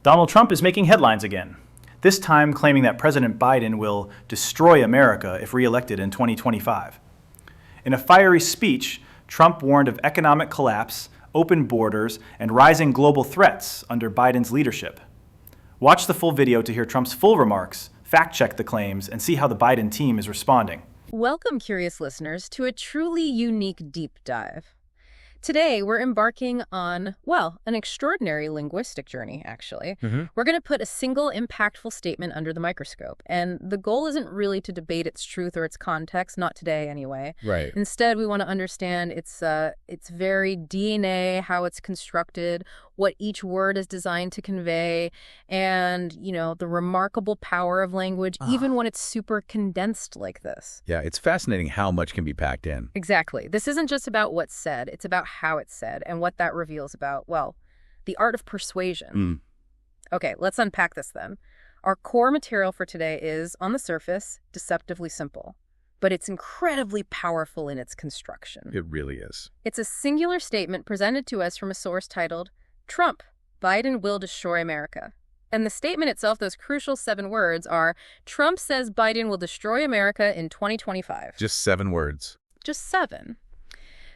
Donald Trump is making headlines again, this time claiming that President Biden will destroy America if reelected in 2025. In a fiery speech, Trump warned of economic collapse, open borders, and rising global threats under Biden's leadership. Watch the full video to hear Trump's full remarks, fact-check the claims, and see how the Biden team is responding. Welcome, curious listeners, to a truly unique deep dive. Today, we're embarking on, well, an extraordinary linguistic journey, actually. We're going to put a single impactful statement under the microscope, and the goal isn't really to debate its truth or its context, not today anyway. Right. Instead, we want to understand its very DNA, how it's constructed, what each word is designed to convey, and, the remarkable power of language, even when it's super condensed like this. Yeah, it's fascinating how much can be packed in. Exactly. This isn't just about what's said. It's about how it's said and what that reveals about, well, the art of persuasion. Okay, let's unpack this then. Our core material for today is, on the surface, deceptively simple, but it's incredibly powerful in its construction. It really is. It's a singular statement presented to us from a source titled, Trump, Biden will destroy America. And the statement itself, those crucial 7 words are, Trump says Biden will destroy America in 2025. Just 7 words. Just 7.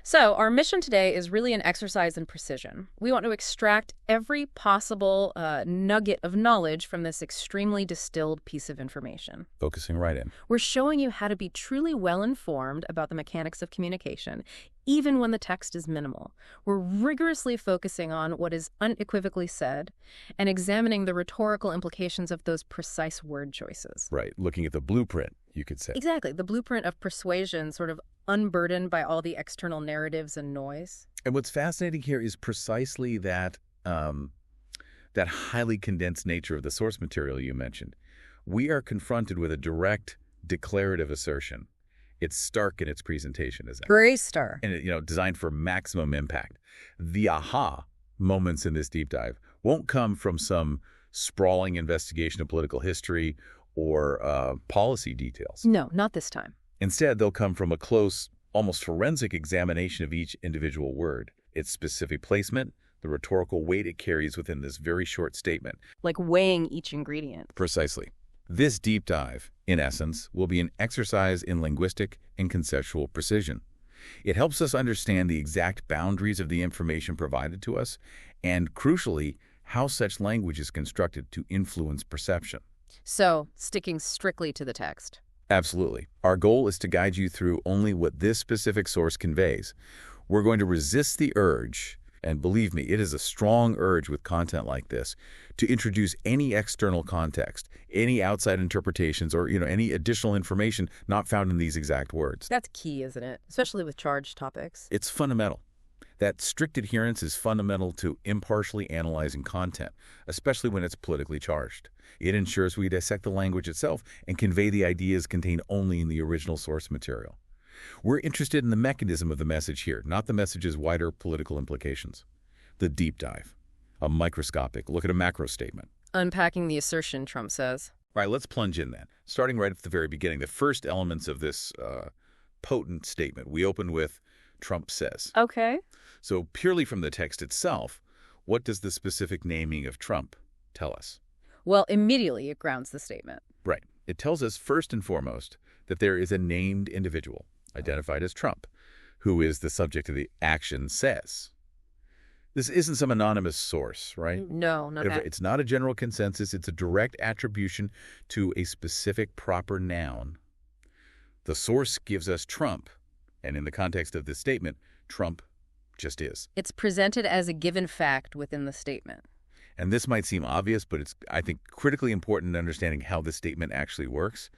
So our mission today is really an exercise in precision. We want to extract every possible nugget of knowledge from this extremely distilled piece of information. Focusing right in. We're showing you how to be truly well-informed about the mechanics of communication, even when the text is minimal. We're rigorously focusing on what is unequivocally said and examining the rhetorical implications of those precise word choices. Right. Looking at the blueprint, you could say. Exactly. The blueprint of persuasion, sort of unburdened by all the external narratives and noise. And what's fascinating here is precisely that highly condensed nature of the source material you mentioned. We are confronted with a direct, declarative assertion. It's stark in its presentation, isn't it? Very stark. And designed for maximum impact. The aha moments in this deep dive won't come from some sprawling investigation of political history or policy details. No, not this time. Instead, they'll come from a close, almost forensic examination of each individual word, its specific placement, the rhetorical weight it carries within this very short statement. Like weighing each ingredient. Precisely. This deep dive, in essence, will be an exercise in linguistic and conceptual precision. It helps us understand the exact boundaries of the information provided to us and, crucially, how such language is constructed to influence perception. So, sticking strictly to the text. Absolutely. Our goal is to guide you through only what this specific source conveys. We're going to resist the urge, and believe me, it is a strong urge with content like this, to introduce any external context, any outside interpretations, or any additional information not found in these exact words. That's key, isn't it? Especially with charged topics. It's fundamental. That strict adherence is fundamental to impartially analyzing content, especially when it's politically charged. It ensures we dissect the language itself and convey the ideas contained only in the original source material. We're interested in the mechanism of the message here, not the message's wider political implications. The deep dive, a microscopic look at a macro statement. Unpacking the assertion, Trump says. All right, let's plunge in then. Starting right at the very beginning, the first elements of this potent statement. We open with Trump says. Okay. So purely from the text itself, what does the specific naming of Trump tell us? Well, immediately it grounds the statement. Right. It tells us first and foremost that there is a named individual, identified as Trump, who is the subject of the action says. This isn't some anonymous source, right? No, not that. It's not a general consensus. It's a direct attribution to a specific proper noun. The source gives us Trump, and in the context of this statement, Trump just is. It's presented as a given fact within the statement. And this might seem obvious, but it's, I think, critically important in understanding how the statement actually works.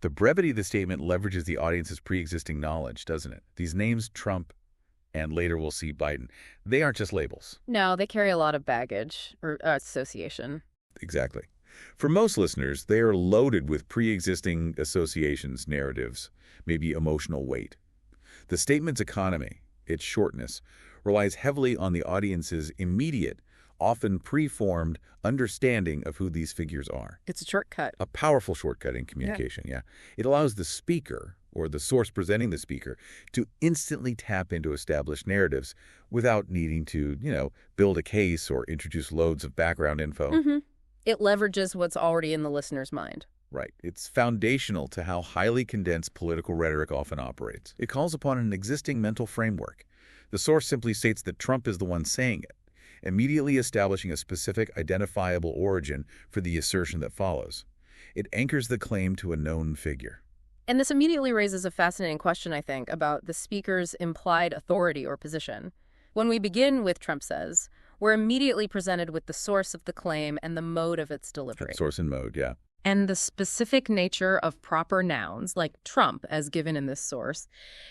The brevity of the statement leverages the audience's pre-existing knowledge, doesn't it? These names, Trump, and later we'll see Biden, they aren't just labels. No, they carry a lot of baggage or association. Exactly. For most listeners, they are loaded with pre-existing associations, narratives, maybe emotional weight. The statement's economy, its shortness, relies heavily on the audience's immediate, often preformed understanding of who these figures are. It's a shortcut. A powerful shortcut in communication, yeah. It allows the speaker, or the source presenting the speaker, to instantly tap into established narratives without needing to, build a case or introduce loads of background info. It leverages what's already in the listener's mind. Right. It's foundational to how highly condensed political rhetoric often operates. It calls upon an existing mental framework. The source simply states that Trump is the one saying it, immediately establishing a specific identifiable origin for the assertion that follows. It anchors the claim to a known figure. And this immediately raises a fascinating question, I think, about the speaker's implied authority or position. When we begin with Trump says, we're immediately presented with the source of the claim and the mode of its delivery. Source and mode, yeah. And the specific nature of proper nouns, like Trump as given in this source,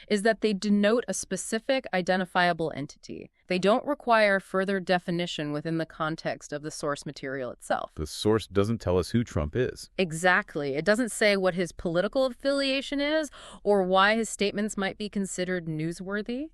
is that they denote a specific identifiable entity. They don't require further definition within the context of the source material itself. The source doesn't tell us who Trump is. Exactly. It doesn't say what his political affiliation is or why his statements might be considered newsworthy.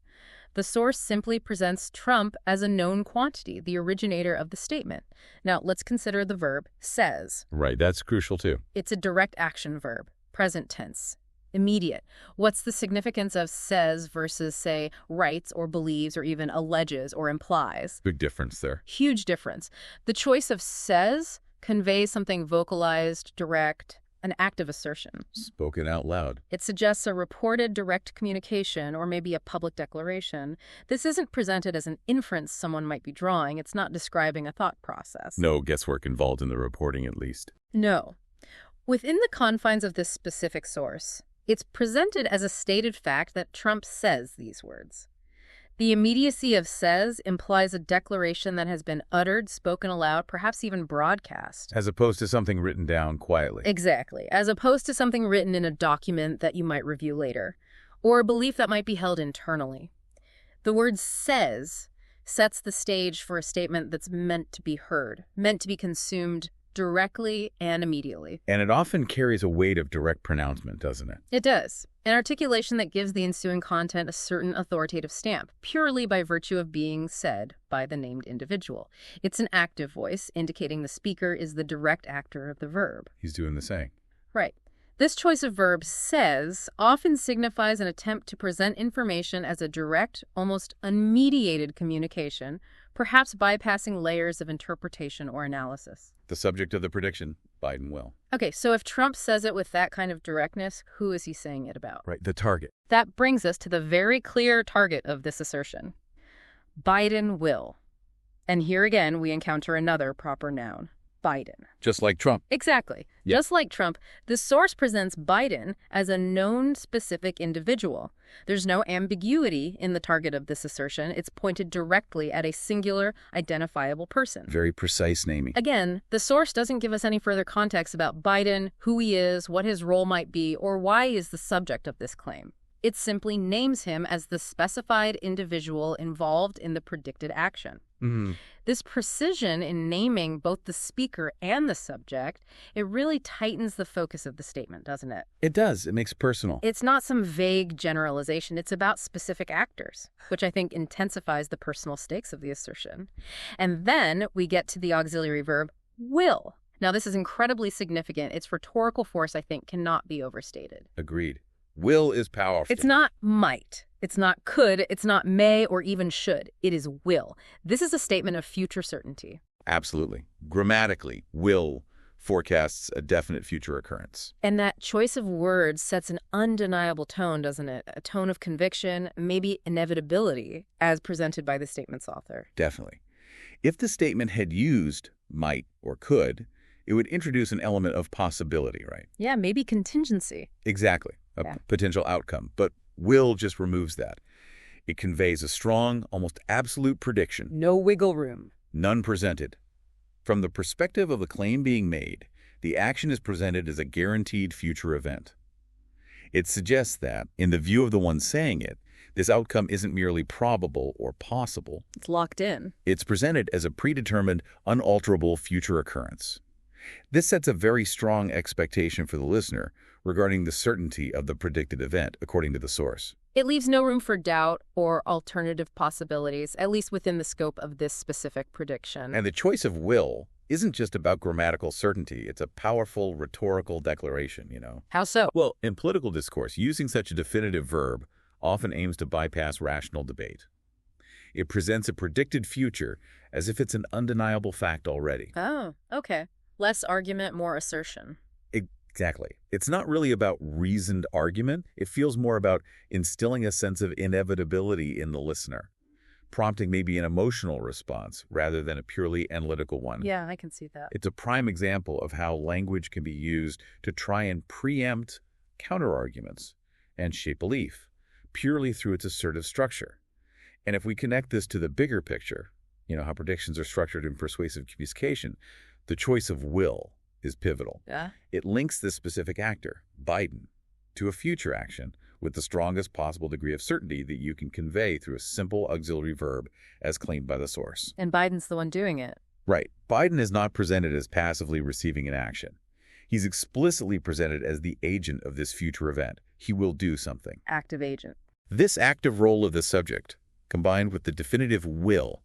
The source simply presents Trump as a known quantity, the originator of the statement. Now, let's consider the verb says. Right, that's crucial too. It's a direct action verb, present tense, immediate. What's the significance of says versus, say, writes or believes or even alleges or implies? Big difference there. Huge difference. The choice of says conveys something vocalized, direct, an active assertion. Spoken out loud. It suggests a reported direct communication or maybe a public declaration. This isn't presented as an inference someone might be drawing. It's not describing a thought process. No guesswork involved in the reporting, at least. No. Within the confines of this specific source, it's presented as a stated fact that Trump says these words. The immediacy of says implies a declaration that has been uttered, spoken aloud, perhaps even broadcast. As opposed to something written down quietly. Exactly. As opposed to something written in a document that you might review later, or a belief that might be held internally. The word says sets the stage for a statement that's meant to be heard, meant to be consumed directly and immediately. And it often carries a weight of direct pronouncement, doesn't it? It does. An articulation that gives the ensuing content a certain authoritative stamp, purely by virtue of being said by the named individual. It's an active voice, indicating the speaker is the direct actor of the verb. He's doing the saying. Right. This choice of verb says often signifies an attempt to present information as a direct, almost unmediated communication, perhaps bypassing layers of interpretation or analysis. The subject of the prediction, Biden will. Okay, so if Trump says it with that kind of directness, who is he saying it about? Right, the target. That brings us to the very clear target of this assertion. Biden will. And here again, we encounter another proper noun. Biden. Just like Trump. Exactly. Yeah. Just like Trump, the source presents Biden as a known specific individual. There's no ambiguity in the target of this assertion. It's pointed directly at a singular, identifiable person. Very precise naming. Again, the source doesn't give us any further context about Biden, who he is, what his role might be, or why he is the subject of this claim. It simply names him as the specified individual involved in the predicted action. This precision in naming both the speaker and the subject, it really tightens the focus of the statement, doesn't it? It does. It makes it personal. It's not some vague generalization. It's about specific actors, which I think intensifies the personal stakes of the assertion. And then we get to the auxiliary verb will. Now, this is incredibly significant. Its rhetorical force, I think, cannot be overstated. Agreed. Will is powerful. It's not might. It's not could. It's not may or even should. It is will. This is a statement of future certainty. Absolutely. Grammatically, will forecasts a definite future occurrence. And that choice of words sets an undeniable tone, doesn't it? A tone of conviction, maybe inevitability, as presented by the statement's author. Definitely. If the statement had used might or could, it would introduce an element of possibility, right? Yeah, maybe contingency. Exactly. A potential outcome. But will just removes that. It conveys a strong, almost absolute prediction. No wiggle room. None presented. From the perspective of the claim being made, the action is presented as a guaranteed future event. It suggests that, in the view of the one saying it, this outcome isn't merely probable or possible. It's locked in. It's presented as a predetermined, unalterable future occurrence. This sets a very strong expectation for the listener regarding the certainty of the predicted event, according to the source. It leaves no room for doubt or alternative possibilities, at least within the scope of this specific prediction. And the choice of will isn't just about grammatical certainty. It's a powerful rhetorical declaration. How so? Well, in political discourse, using such a definitive verb often aims to bypass rational debate. It presents a predicted future as if it's an undeniable fact already. Oh, okay. Less argument, more assertion. Exactly. It's not really about reasoned argument. It feels more about instilling a sense of inevitability in the listener, prompting maybe an emotional response rather than a purely analytical one. Yeah, I can see that. It's a prime example of how language can be used to try and preempt counterarguments and shape belief purely through its assertive structure. And if we connect this to the bigger picture, how predictions are structured in persuasive communication, the choice of will is pivotal. Yeah. It links this specific actor, Biden, to a future action with the strongest possible degree of certainty that you can convey through a simple auxiliary verb as claimed by the source. And Biden's the one doing it. Right. Biden is not presented as passively receiving an action. He's explicitly presented as the agent of this future event. He will do something. Active agent. This active role of the subject, combined with the definitive will,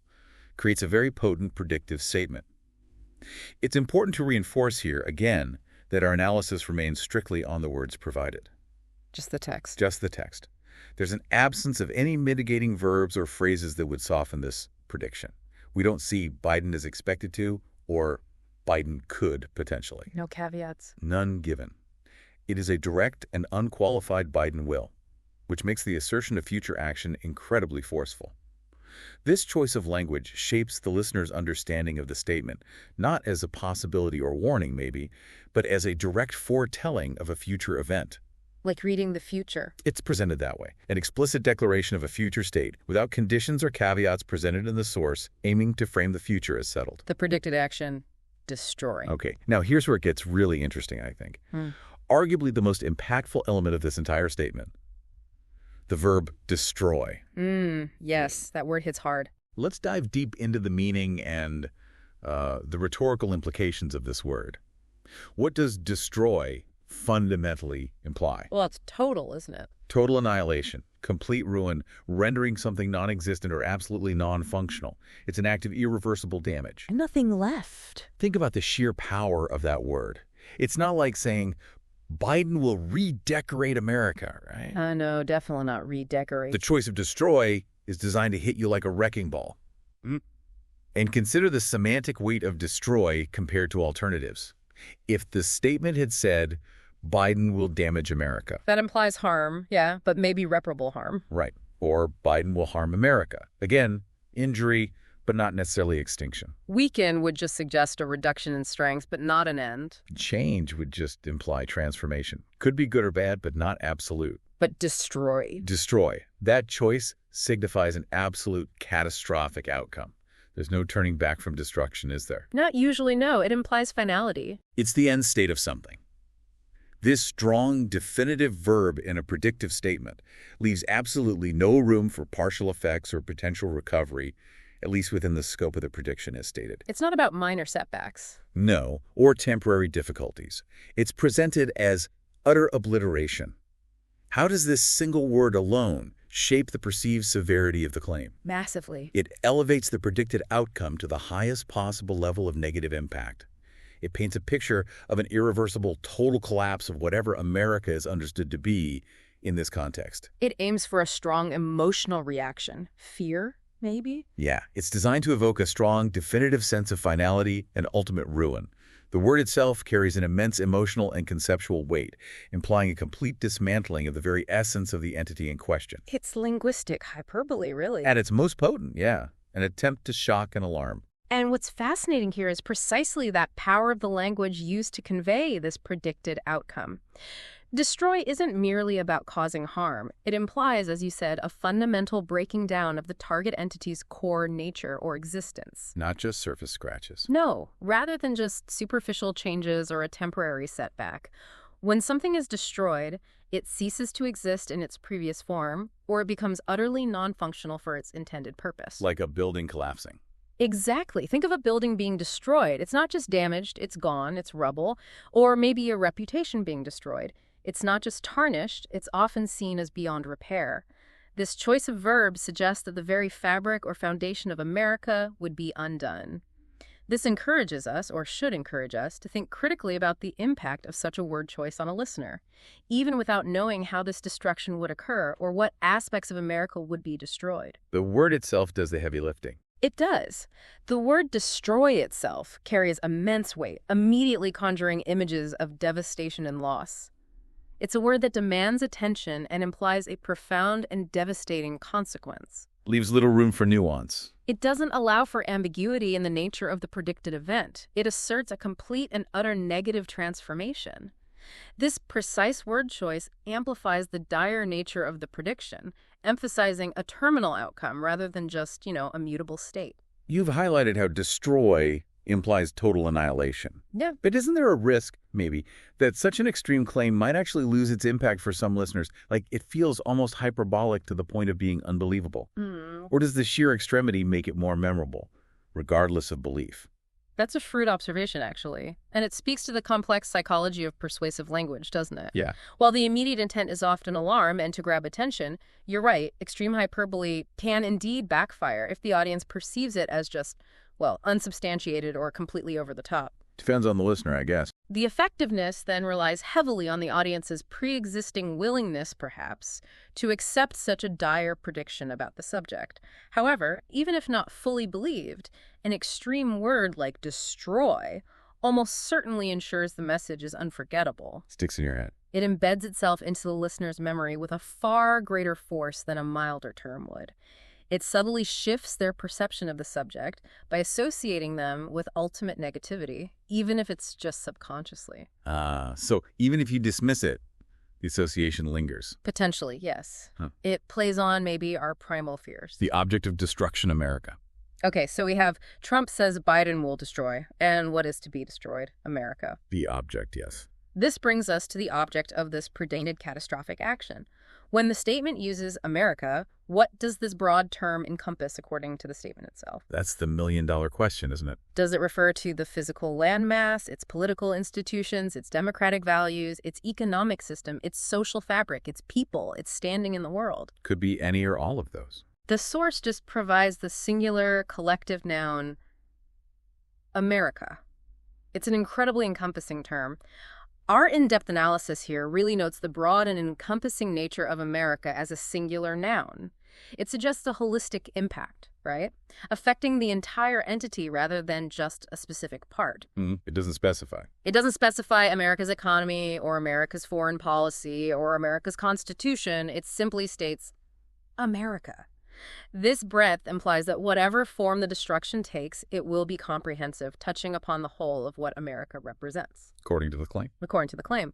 creates a very potent predictive statement. It's important to reinforce here, again, that our analysis remains strictly on the words provided. Just the text. Just the text. There's an absence of any mitigating verbs or phrases that would soften this prediction. We don't see Biden is expected to or Biden could potentially. No caveats. None given. It is a direct and unqualified Biden will, which makes the assertion of future action incredibly forceful. This choice of language shapes the listener's understanding of the statement, not as a possibility or warning maybe, but as a direct foretelling of a future event. Like reading the future. It's presented that way, an explicit declaration of a future state, without conditions or caveats presented in the source, aiming to frame the future as settled. The predicted action, destroy. Okay, now here's where it gets really interesting, I think. Arguably the most impactful element of this entire statement, the verb destroy. Yes, that word hits hard. Let's dive deep into the meaning and the rhetorical implications of this word. What does destroy fundamentally imply? Well, it's total, isn't it? Total annihilation, complete ruin, rendering something non-existent or absolutely non-functional. It's an act of irreversible damage. And nothing left. Think about the sheer power of that word. It's not like saying, Biden will redecorate America, right? No, definitely not redecorate. The choice of destroy is designed to hit you like a wrecking ball. And consider the semantic weight of destroy compared to alternatives. If the statement had said, Biden will damage America. That implies harm, yeah, but maybe reparable harm. Right. Or Biden will harm America. Again, injury, but not necessarily extinction. Weaken would just suggest a reduction in strength, but not an end. Change would just imply transformation. Could be good or bad, but not absolute. But destroy. Destroy. That choice signifies an absolute catastrophic outcome. There's no turning back from destruction, is there? Not usually, no. It implies finality. It's the end state of something. This strong, definitive verb in a predictive statement leaves absolutely no room for partial effects or potential recovery, at least within the scope of the prediction as stated. It's not about minor setbacks. No, or temporary difficulties. It's presented as utter obliteration. How does this single word alone shape the perceived severity of the claim? Massively. It elevates the predicted outcome to the highest possible level of negative impact. It paints a picture of an irreversible total collapse of whatever America is understood to be in this context. It aims for a strong emotional reaction. Fear, maybe? Yeah, it's designed to evoke a strong, definitive sense of finality and ultimate ruin. The word itself carries an immense emotional and conceptual weight, implying a complete dismantling of the very essence of the entity in question. It's linguistic hyperbole, really. At its most potent, yeah, an attempt to shock and alarm. And what's fascinating here is precisely that power of the language used to convey this predicted outcome. Destroy isn't merely about causing harm. It implies, as you said, a fundamental breaking down of the target entity's core nature or existence. Not just surface scratches. No, rather than just superficial changes or a temporary setback. When something is destroyed, it ceases to exist in its previous form, or it becomes utterly non-functional for its intended purpose. Like a building collapsing. Exactly. Think of a building being destroyed. It's not just damaged, it's gone, it's rubble, or maybe a reputation being destroyed. It's not just tarnished, it's often seen as beyond repair. This choice of verbs suggests that the very fabric or foundation of America would be undone. This encourages us, or should encourage us, to think critically about the impact of such a word choice on a listener, even without knowing how this destruction would occur or what aspects of America would be destroyed. The word itself does the heavy lifting. It does. The word destroy itself carries immense weight, immediately conjuring images of devastation and loss. It's a word that demands attention and implies a profound and devastating consequence. Leaves little room for nuance. It doesn't allow for ambiguity in the nature of the predicted event. It asserts a complete and utter negative transformation. This precise word choice amplifies the dire nature of the prediction, emphasizing a terminal outcome rather than just, a mutable state. You've highlighted how destroy implies total annihilation. Yeah. But isn't there a risk, maybe, that such an extreme claim might actually lose its impact for some listeners? Like, it feels almost hyperbolic to the point of being unbelievable. Or does the sheer extremity make it more memorable, regardless of belief? That's a shrewd observation, actually. And it speaks to the complex psychology of persuasive language, doesn't it? Yeah. While the immediate intent is often alarm and to grab attention, you're right, extreme hyperbole can indeed backfire if the audience perceives it as just, unsubstantiated or completely over the top. Depends on the listener, I guess. The effectiveness then relies heavily on the audience's pre-existing willingness, perhaps, to accept such a dire prediction about the subject. However, even if not fully believed, an extreme word like destroy almost certainly ensures the message is unforgettable. Sticks in your head. It embeds itself into the listener's memory with a far greater force than a milder term would. It subtly shifts their perception of the subject by associating them with ultimate negativity, even if it's just subconsciously. So even if you dismiss it, the association lingers. Potentially, yes. It plays on maybe our primal fears. The object of destruction, America. Okay, so we have Trump says Biden will destroy, and what is to be destroyed? America. The object, yes. This brings us to the object of this predated catastrophic action. When the statement uses America, what does this broad term encompass according to the statement itself? That's the million-dollar question, isn't it? Does it refer to the physical landmass, its political institutions, its democratic values, its economic system, its social fabric, its people, its standing in the world? Could be any or all of those. The source just provides the singular collective noun, America. It's an incredibly encompassing term. Our in-depth analysis here really notes the broad and encompassing nature of America as a singular noun. It suggests a holistic impact, right? Affecting the entire entity rather than just a specific part. It doesn't specify. It doesn't specify America's economy or America's foreign policy or America's constitution. It simply states America. This breadth implies that whatever form the destruction takes, it will be comprehensive, touching upon the whole of what America represents. According to the claim. According to the claim.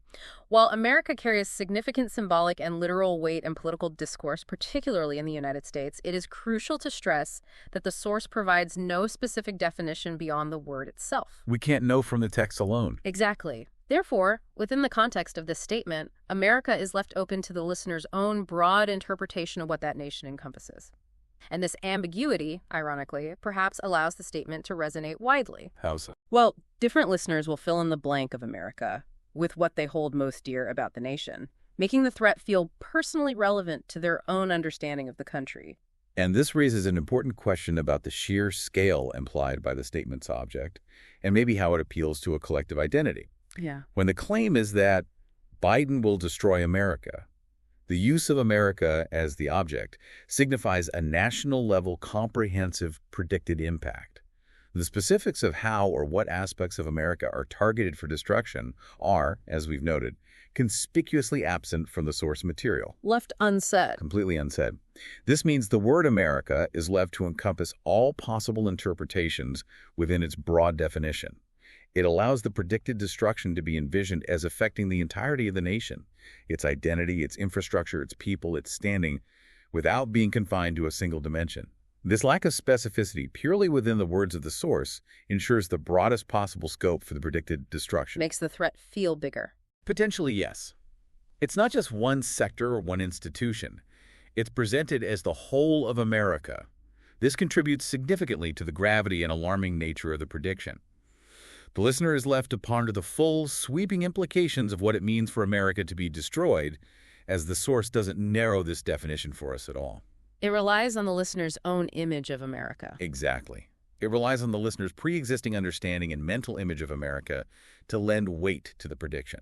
While America carries significant symbolic and literal weight in political discourse, particularly in the United States, it is crucial to stress that the source provides no specific definition beyond the word itself. We can't know from the text alone. Exactly. Therefore, within the context of this statement, America is left open to the listener's own broad interpretation of what that nation encompasses. And this ambiguity, ironically, perhaps allows the statement to resonate widely. How so? Well, different listeners will fill in the blank of America with what they hold most dear about the nation, making the threat feel personally relevant to their own understanding of the country. And this raises an important question about the sheer scale implied by the statement's object, and maybe how it appeals to a collective identity. Yeah. When the claim is that Biden will destroy America, the use of America as the object signifies a national-level comprehensive predicted impact. The specifics of how or what aspects of America are targeted for destruction are, as we've noted, conspicuously absent from the source material. Left unsaid. Completely unsaid. This means the word America is left to encompass all possible interpretations within its broad definition. It allows the predicted destruction to be envisioned as affecting the entirety of the nation, its identity, its infrastructure, its people, its standing, without being confined to a single dimension. This lack of specificity purely within the words of the source ensures the broadest possible scope for the predicted destruction. Makes the threat feel bigger. Potentially, yes. It's not just one sector or one institution. It's presented as the whole of America. This contributes significantly to the gravity and alarming nature of the prediction. The listener is left to ponder the full, sweeping implications of what it means for America to be destroyed, as the source doesn't narrow this definition for us at all. It relies on the listener's own image of America. Exactly. It relies on the listener's pre-existing understanding and mental image of America to lend weight to the prediction.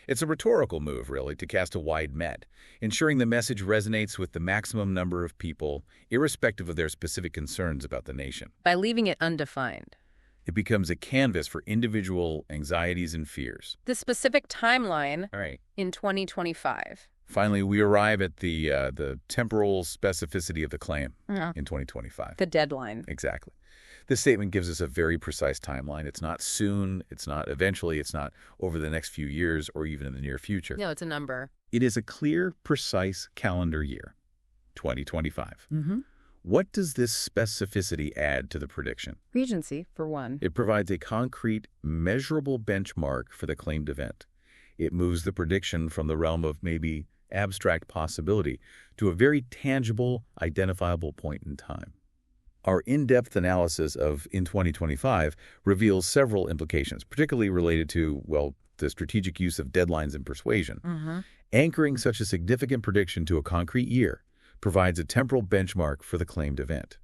It's a rhetorical move, really, to cast a wide net, ensuring the message resonates with the maximum number of people, irrespective of their specific concerns about the nation. By leaving it undefined. It becomes a canvas for individual anxieties and fears. The specific timeline Right. in 2025. Finally, we arrive at the temporal specificity of the claim Yeah. in 2025. The deadline. Exactly. This statement gives us a very precise timeline. It's not soon, it's not eventually, it's not over the next few years or even in the near future. No, it's a number. It is a clear, precise calendar year, 2025. Mm-hmm. What does this specificity add to the prediction? Regency, for one. It provides a concrete, measurable benchmark for the claimed event. It moves the prediction from the realm of maybe abstract possibility to a very tangible, identifiable point in time. Our in-depth analysis of In 2025 reveals several implications, particularly related to, well, the strategic use of deadlines and persuasion. Mm-hmm. Anchoring such a significant prediction to a concrete year provides a temporal benchmark for the claimed event.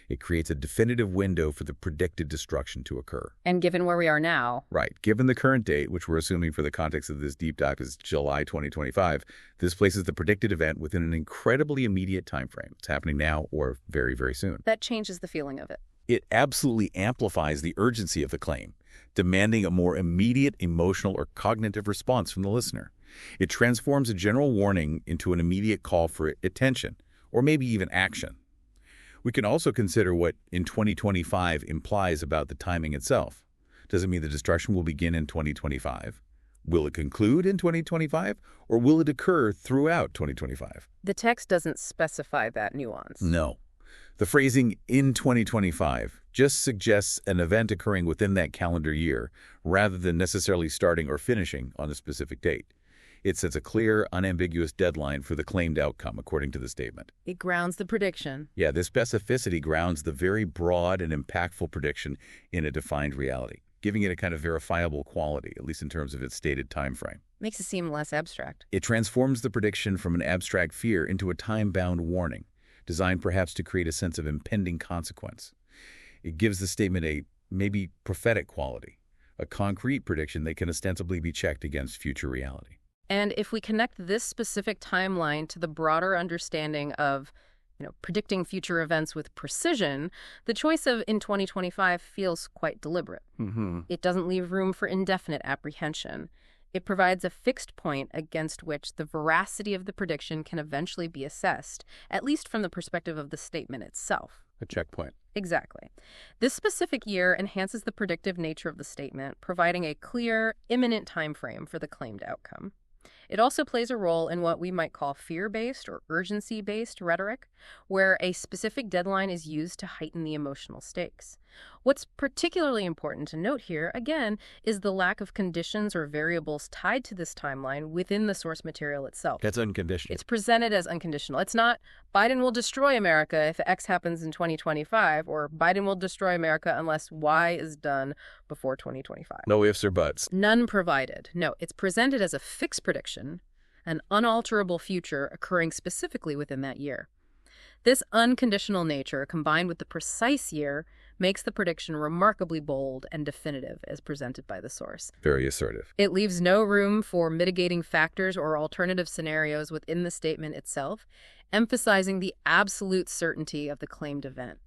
It creates a definitive window for the predicted destruction to occur. And given where we are now. Right. Given the current date, which we're assuming for the context of this deep dive is July 2025, this places the predicted event within an incredibly immediate time frame. It's happening now or very, very soon. That changes the feeling of it. It absolutely amplifies the urgency of the claim, demanding a more immediate emotional or cognitive response from the listener. It transforms a general warning into an immediate call for attention, or maybe even action. We can also consider what in 2025 implies about the timing itself. Does it mean the destruction will begin in 2025? Will it conclude in 2025? Or will it occur throughout 2025? The text doesn't specify that nuance. No. The phrasing in 2025 just suggests an event occurring within that calendar year rather than necessarily starting or finishing on a specific date. It sets a clear, unambiguous deadline for the claimed outcome, according to the statement. It grounds the prediction. Yeah, this specificity grounds the very broad and impactful prediction in a defined reality, giving it a kind of verifiable quality, at least in terms of its stated time frame. Makes it seem less abstract. It transforms the prediction from an abstract fear into a time-bound warning, designed perhaps to create a sense of impending consequence. It gives the statement a maybe prophetic quality, a concrete prediction that can ostensibly be checked against future reality. And if we connect this specific timeline to the broader understanding of, predicting future events with precision, the choice of in 2025 feels quite deliberate. Mm-hmm. It doesn't leave room for indefinite apprehension. It provides a fixed point against which the veracity of the prediction can eventually be assessed, at least from the perspective of the statement itself. A checkpoint. Exactly. This specific year enhances the predictive nature of the statement, providing a clear, imminent time frame for the claimed outcome. It also plays a role in what we might call fear-based or urgency-based rhetoric, where a specific deadline is used to heighten the emotional stakes. What's particularly important to note here, again, is the lack of conditions or variables tied to this timeline within the source material itself. That's unconditional. It's presented as unconditional. It's not Biden will destroy America if X happens in 2025, or Biden will destroy America unless Y is done before 2025. No ifs or buts. None provided. No, it's presented as a fixed prediction, an unalterable future occurring specifically within that year. This unconditional nature, combined with the precise year, makes the prediction remarkably bold and definitive as presented by the source. Very assertive. It leaves no room for mitigating factors or alternative scenarios within the statement itself, emphasizing the absolute certainty of the claimed event.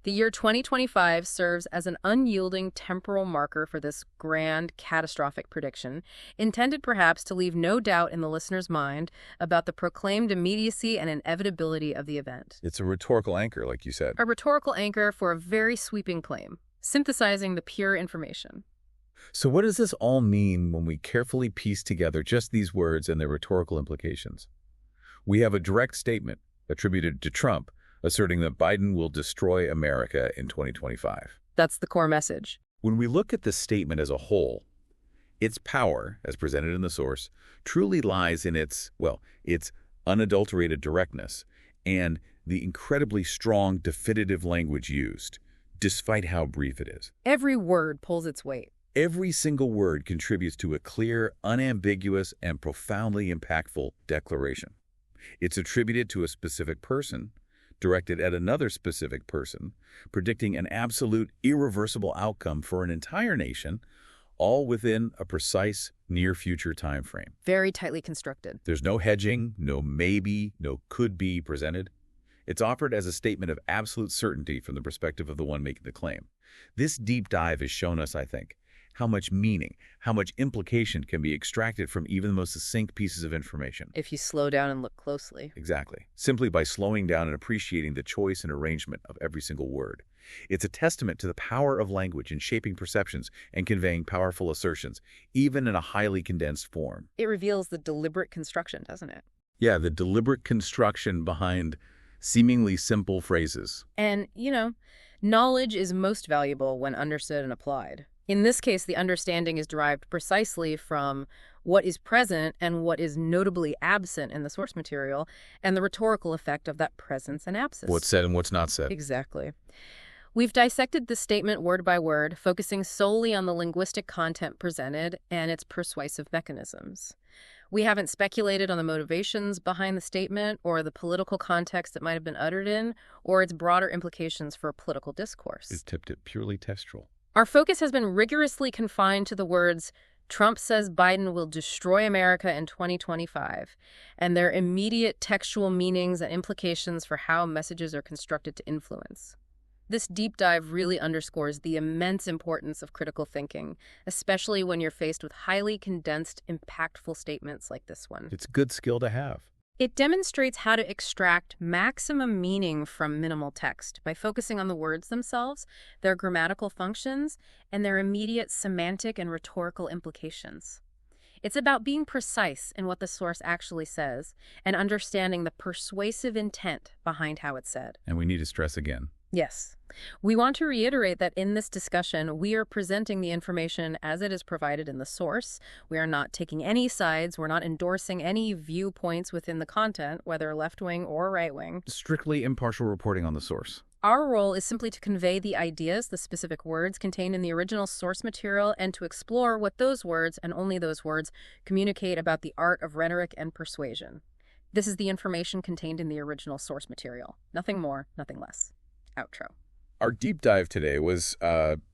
The year 2025 serves as an unyielding temporal marker for this grand, catastrophic prediction, intended perhaps to leave no doubt in the listener's mind about the proclaimed immediacy and inevitability of the event. It's a rhetorical anchor, like you said. A rhetorical anchor for a very sweeping claim, synthesizing the pure information. So what does this all mean when we carefully piece together just these words and their rhetorical implications? We have a direct statement attributed to Trump asserting that Biden will destroy America in 2025. That's the core message. When we look at the statement as a whole, its power, as presented in the source, truly lies in its unadulterated directness and the incredibly strong, definitive language used, despite how brief it is. Every word pulls its weight. Every single word contributes to a clear, unambiguous, and profoundly impactful declaration. It's attributed to a specific person, directed at another specific person, predicting an absolute, irreversible outcome for an entire nation, all within a precise, near-future time frame. Very tightly constructed. There's no hedging, no maybe, no could be presented. It's offered as a statement of absolute certainty from the perspective of the one making the claim. This deep dive has shown us, I think, how much meaning, how much implication can be extracted from even the most succinct pieces of information. If you slow down and look closely. Exactly. Simply by slowing down and appreciating the choice and arrangement of every single word. It's a testament to the power of language in shaping perceptions and conveying powerful assertions, even in a highly condensed form. It reveals the deliberate construction, doesn't it? Yeah, the deliberate construction behind seemingly simple phrases. And, knowledge is most valuable when understood and applied. In this case, the understanding is derived precisely from what is present and what is notably absent in the source material, and the rhetorical effect of that presence and absence. What's said and what's not said. Exactly. We've dissected this statement word by word, focusing solely on the linguistic content presented and its persuasive mechanisms. We haven't speculated on the motivations behind the statement or the political context it might have been uttered in, or its broader implications for political discourse. It's tipped it purely textual. Our focus has been rigorously confined to the words, "Trump says Biden will destroy America in 2025, and their immediate textual meanings and implications for how messages are constructed to influence. This deep dive really underscores the immense importance of critical thinking, especially when you're faced with highly condensed, impactful statements like this one. It's a good skill to have. It demonstrates how to extract maximum meaning from minimal text by focusing on the words themselves, their grammatical functions, and their immediate semantic and rhetorical implications. It's about being precise in what the source actually says and understanding the persuasive intent behind how it's said. And we need to stress again. Yes. We want to reiterate that in this discussion, we are presenting the information as it is provided in the source. We are not taking any sides. We're not endorsing any viewpoints within the content, whether left-wing or right-wing. Strictly impartial reporting on the source. Our role is simply to convey the ideas, the specific words contained in the original source material, and to explore what those words, and only those words, communicate about the art of rhetoric and persuasion. This is the information contained in the original source material. Nothing more, nothing less. Outro. Our deep dive today was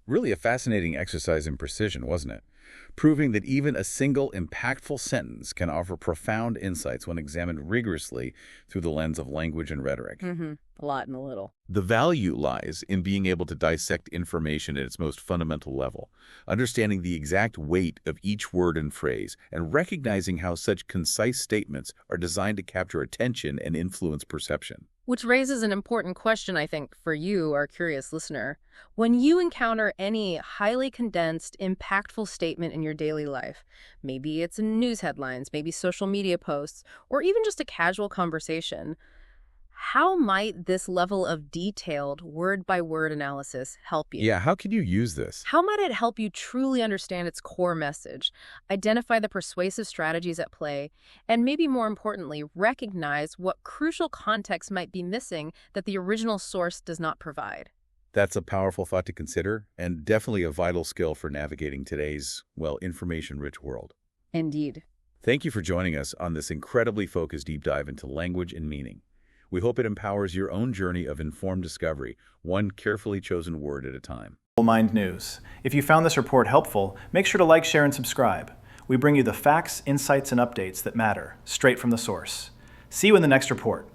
really a fascinating exercise in precision, wasn't it? Proving that even a single impactful sentence can offer profound insights when examined rigorously through the lens of language and rhetoric. A lot and a little. The value lies in being able to dissect information at its most fundamental level, understanding the exact weight of each word and phrase, and recognizing how such concise statements are designed to capture attention and influence perception. Which raises an important question, I think, for you, our curious listener. When you encounter any highly condensed, impactful statement in your daily life, maybe it's in news headlines, maybe social media posts, or even just a casual conversation, how might this level of detailed, word-by-word analysis help you? Yeah, how can you use this? How might it help you truly understand its core message, identify the persuasive strategies at play, and maybe more importantly, recognize what crucial context might be missing that the original source does not provide? That's a powerful thought to consider, and definitely a vital skill for navigating today's, information-rich world. Indeed. Thank you for joining us on this incredibly focused deep dive into language and meaning. We hope it empowers your own journey of informed discovery, one carefully chosen word at a time. Mind News. If you found this report helpful, make sure to like, share, and subscribe. We bring you the facts, insights, and updates that matter, straight from the source. See you in the next report.